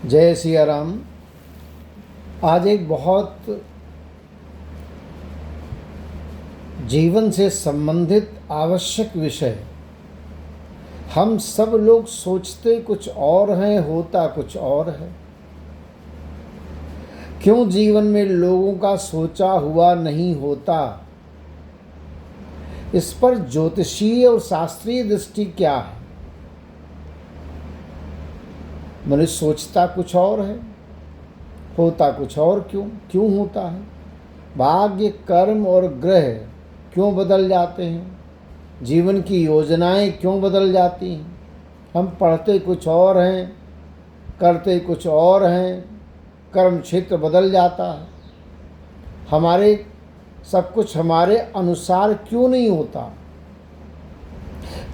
जय सिया राम। आज एक बहुत जीवन से संबंधित आवश्यक विषय। हम सब लोग सोचते कुछ और हैं, होता कुछ और है। क्यों जीवन में लोगों का सोचा हुआ नहीं होता? इस पर ज्योतिषीय और शास्त्रीय दृष्टि क्या है? मनुष्य सोचता कुछ और है, होता कुछ और क्यों होता है? भाग्य, कर्म और ग्रह क्यों बदल जाते हैं? जीवन की योजनाएं क्यों बदल जाती हैं? हम पढ़ते कुछ और हैं, करते कुछ और हैं, कर्म क्षेत्र बदल जाता है। हमारे सब कुछ हमारे अनुसार क्यों नहीं होता?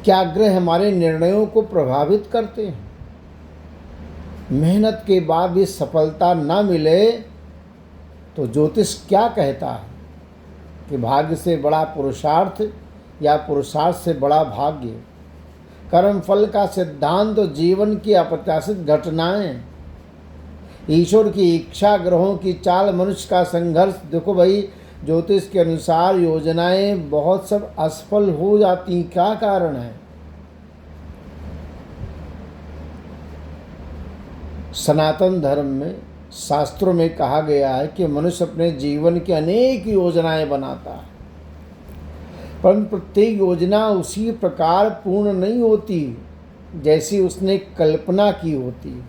क्या ग्रह हमारे निर्णयों को प्रभावित करते हैं? मेहनत के बाद भी सफलता न मिले तो ज्योतिष क्या कहता है कि भाग्य से बड़ा पुरुषार्थ या पुरुषार्थ से बड़ा भाग्य? कर्म फल का सिद्धांत तो जीवन की अप्रत्याशित घटनाएं, ईश्वर की इच्छा, ग्रहों की चाल, मनुष्य का संघर्ष। देखो भाई, ज्योतिष के अनुसार योजनाएं बहुत सब असफल हो जाती। क्या कारण है? सनातन धर्म में, शास्त्रों में कहा गया है कि मनुष्य अपने जीवन की अनेक योजनाएं बनाता है, परंतु प्रत्येक योजना उसी प्रकार पूर्ण नहीं होती जैसी उसने कल्पना की होती।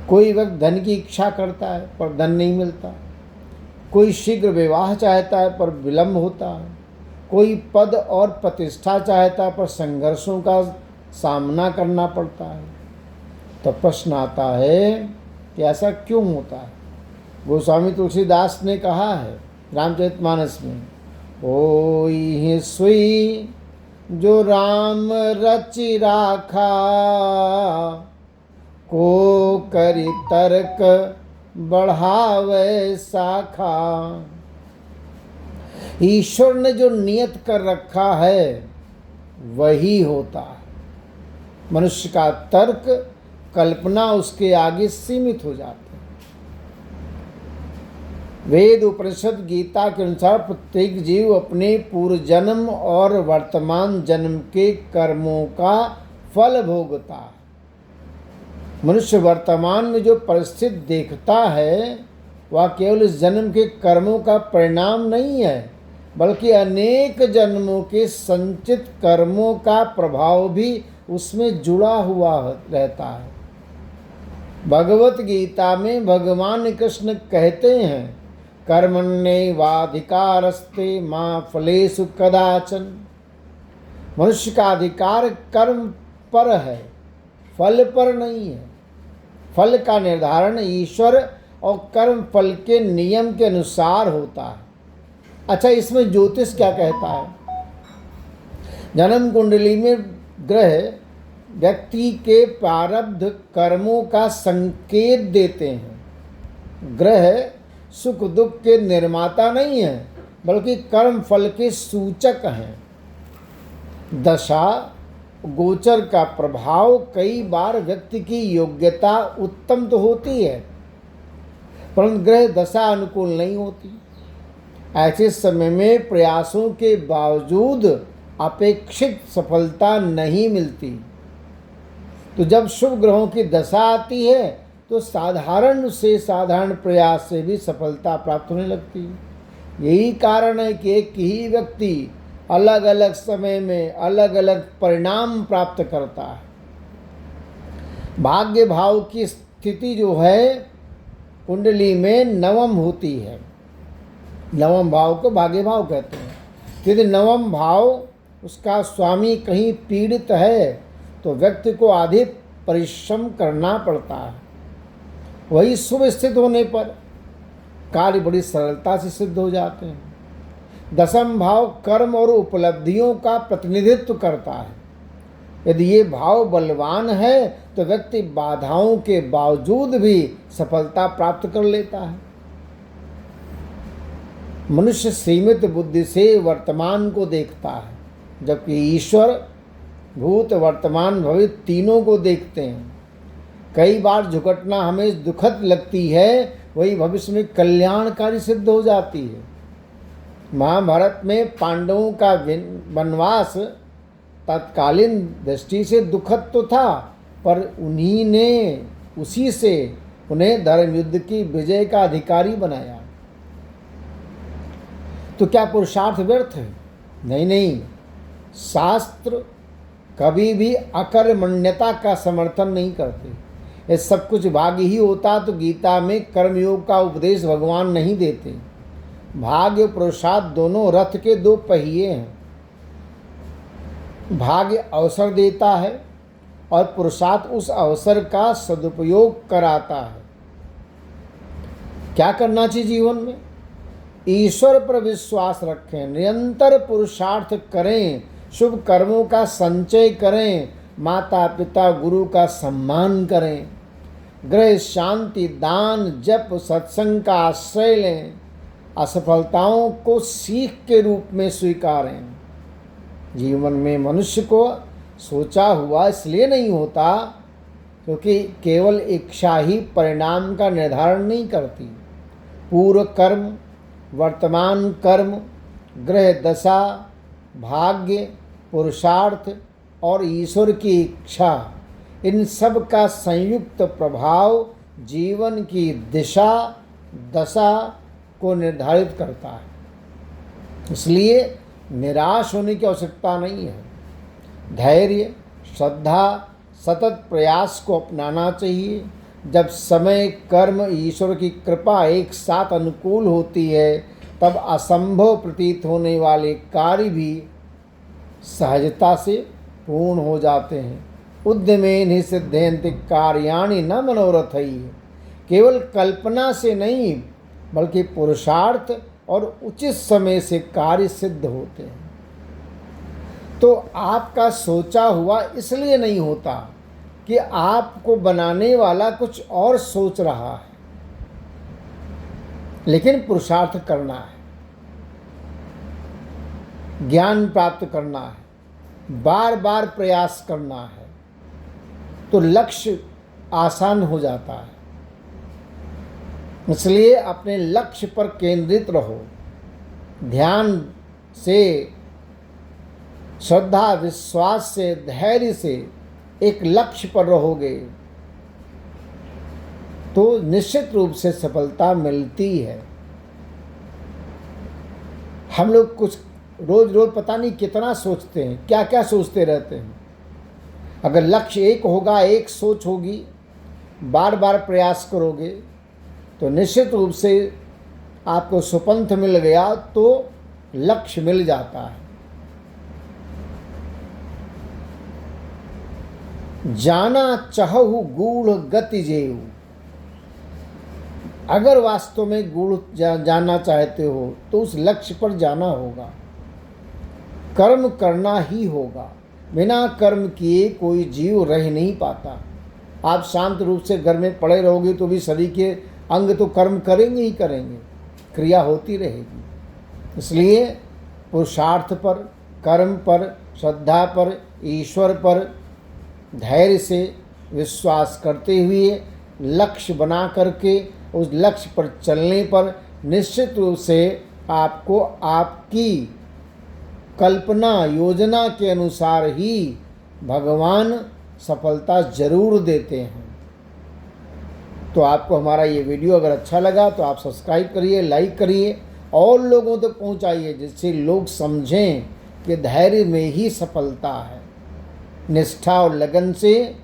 कोई व्यक्ति धन की इच्छा करता है पर धन नहीं मिलता, कोई शीघ्र विवाह चाहता है पर विलंब होता है, कोई पद और प्रतिष्ठा चाहता है पर संघर्षों का सामना करना पड़ता है। तो प्रश्न आता है कि ऐसा क्यों होता है? गोस्वामी तुलसीदास ने कहा है रामचरितमानस में, ओहि सोई जो राम रचि राखा, को करि तर्क बढ़ावे शाखा। ईश्वर ने जो नियत कर रखा है वही होता है। मनुष्य का तर्क, कल्पना उसके आगे सीमित हो जाते हैं। वेद, उपनिषद, गीता के अनुसार प्रत्येक जीव अपने पूर्व जन्म और वर्तमान जन्म के कर्मों का फल भोगता है। मनुष्य वर्तमान में जो परिस्थिति देखता है वह केवल इस जन्म के कर्मों का परिणाम नहीं है, बल्कि अनेक जन्मों के संचित कर्मों का प्रभाव भी उसमें जुड़ा हुआ रहता है। भगवत गीता में भगवान कृष्ण कहते हैं, कर्मण्येवाधिकारस्ते मा फलेषु कदाचन। मनुष्य का अधिकार कर्म पर है, फल पर नहीं है। फल का निर्धारण ईश्वर और कर्म फल के नियम के अनुसार होता है। अच्छा, इसमें ज्योतिष क्या कहता है? जन्म कुंडली में ग्रह व्यक्ति के प्रारब्ध कर्मों का संकेत देते हैं। ग्रह सुख दुख के निर्माता नहीं है, बल्कि कर्म फल के सूचक हैं। दशा गोचर का प्रभाव कई बार व्यक्ति की योग्यता उत्तम तो होती है, परंतु ग्रह दशा अनुकूल नहीं होती। ऐसे समय में प्रयासों के बावजूद अपेक्षित सफलता नहीं मिलती। तो जब शुभ ग्रहों की दशा आती है तो साधारण से साधारण प्रयास से भी सफलता प्राप्त होने लगती है। यही कारण है कि एक ही व्यक्ति अलग अलग समय में अलग अलग परिणाम प्राप्त करता है। भाग्य भाव की स्थिति जो है कुंडली में नवम होती है। नवम भाव को भाग्य भाव कहते हैं। यदि नवम भाव उसका स्वामी कहीं पीड़ित है तो व्यक्ति को अधिक परिश्रम करना पड़ता है। वही शुभ स्थित होने पर कार्य बड़ी सरलता से सिद्ध हो जाते हैं। दसम भाव कर्म और उपलब्धियों का प्रतिनिधित्व करता है। यदि ये भाव बलवान है तो व्यक्ति बाधाओं के बावजूद भी सफलता प्राप्त कर लेता है। मनुष्य सीमित बुद्धि से वर्तमान को देखता है, जबकि ईश्वर भूत, वर्तमान, भविष्य तीनों को देखते हैं। कई बार झुकटना हमें दुखद लगती है, वही भविष्य में कल्याणकारी सिद्ध हो जाती है। महाभारत में पांडवों का वनवास तत्कालीन दृष्टि से दुखद तो था, पर उसी से उन्हें धर्म युद्ध की विजय का अधिकारी बनाया। तो क्या पुरुषार्थ व्यर्थ है? नहीं। शास्त्र कभी भी अकर्मण्यता का समर्थन नहीं करते। ये सब कुछ भाग्य ही होता तो गीता में कर्मयोग का उपदेश भगवान नहीं देते। भाग्य और पुरुषार्थ दोनों रथ के दो पहिए हैं। भाग्य अवसर देता है और पुरुषार्थ उस अवसर का सदुपयोग कराता है। क्या करना चाहिए जीवन में? ईश्वर पर विश्वास रखें, निरंतर पुरुषार्थ करें, शुभ कर्मों का संचय करें, माता पिता गुरु का सम्मान करें, गृह शांति, दान, जप, सत्संग का आश्रय लें, असफलताओं को सीख के रूप में स्वीकारें। जीवन में मनुष्य को सोचा हुआ इसलिए नहीं होता क्योंकि केवल इच्छा ही परिणाम का निर्धारण नहीं करती। पूर्व कर्म, वर्तमान कर्म, ग्रह दशा, भाग्य, पुरुषार्थ और ईश्वर की इच्छा, इन सब का संयुक्त प्रभाव जीवन की दिशा दशा को निर्धारित करता है। इसलिए निराश होने की आवश्यकता नहीं है। धैर्य, श्रद्धा, सतत प्रयास को अपनाना चाहिए। जब समय, कर्म, ईश्वर की कृपा एक साथ अनुकूल होती है, तब असंभव प्रतीत होने वाले कार्य भी सहजता से पूर्ण हो जाते हैं। उद्यमेन सिद्धयन्ति कार्याणि न मनोरथैः। केवल कल्पना से नहीं बल्कि पुरुषार्थ और उचित समय से कार्य सिद्ध होते हैं। तो आपका सोचा हुआ इसलिए नहीं होता कि आपको बनाने वाला कुछ और सोच रहा है, लेकिन पुरुषार्थ करना है, ज्ञान प्राप्त करना है, बार बार प्रयास करना है, तो लक्ष्य आसान हो जाता है। इसलिए अपने लक्ष्य पर केंद्रित रहो, ध्यान से, श्रद्धा, विश्वास से, धैर्य से एक लक्ष्य पर रहोगे तो निश्चित रूप से सफलता मिलती है। हम लोग कुछ रोज रोज पता नहीं कितना सोचते हैं, क्या क्या सोचते रहते हैं। अगर लक्ष्य एक होगा, एक सोच होगी, बार बार प्रयास करोगे तो निश्चित रूप से आपको सुपंथ मिल गया तो लक्ष्य मिल जाता है। जाना चाहु गूढ़ गति जेऊ। अगर वास्तव में गूढ़ जानना चाहते हो तो उस लक्ष्य पर जाना होगा, कर्म करना ही होगा। बिना कर्म किए कोई जीव रह नहीं पाता। आप शांत रूप से घर में पड़े रहोगे तो भी शरीर के अंग तो कर्म करेंगे ही करेंगे, क्रिया होती रहेगी। इसलिए पुरुषार्थ पर, कर्म पर, श्रद्धा पर, ईश्वर पर धैर्य से विश्वास करते हुए लक्ष्य बना करके उस लक्ष्य पर चलने पर निश्चित रूप से आपको आपकी कल्पना योजना के अनुसार ही भगवान सफलता जरूर देते हैं। तो आपको हमारा ये वीडियो अगर अच्छा लगा तो आप सब्सक्राइब करिए, लाइक करिए और लोगों तक पहुंचाइए, जिससे लोग समझें कि धैर्य में ही सफलता है। निष्ठा और लगन से,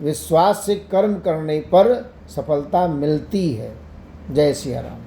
विश्वास से कर्म करने पर सफलता मिलती है। जय सिया राम।